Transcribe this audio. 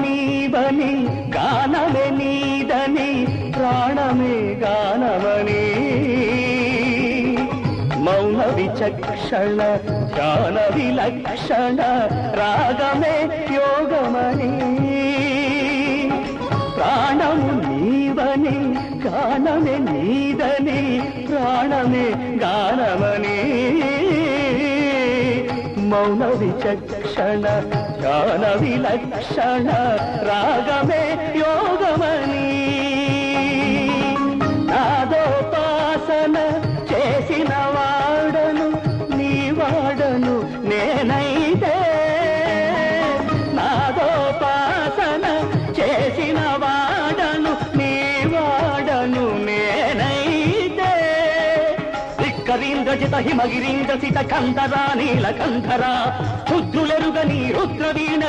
నీవని గానమే నీదని ప్రాణమే గానమని మౌన విచక్షణ ధ్యాన విలక్షణ రాగమే యోగమని ప్రాణము నీవని గానమే నీదని ప్రాణమే గానమని మౌన విచక్షణ ధ్యాన విలక్షణ రాగమే యోగమని నాదోపాసన చేసిన వాడను నీ వాడను నేనైతే నాదోపాసన చేసిన వాడను నీ వాడను నేనైతే రిక్కరీంద్రజిత హిమగిరీంద్ర సిత కంధరా నీలకంధరా రుద్రులెరుగని రుద్రవీణ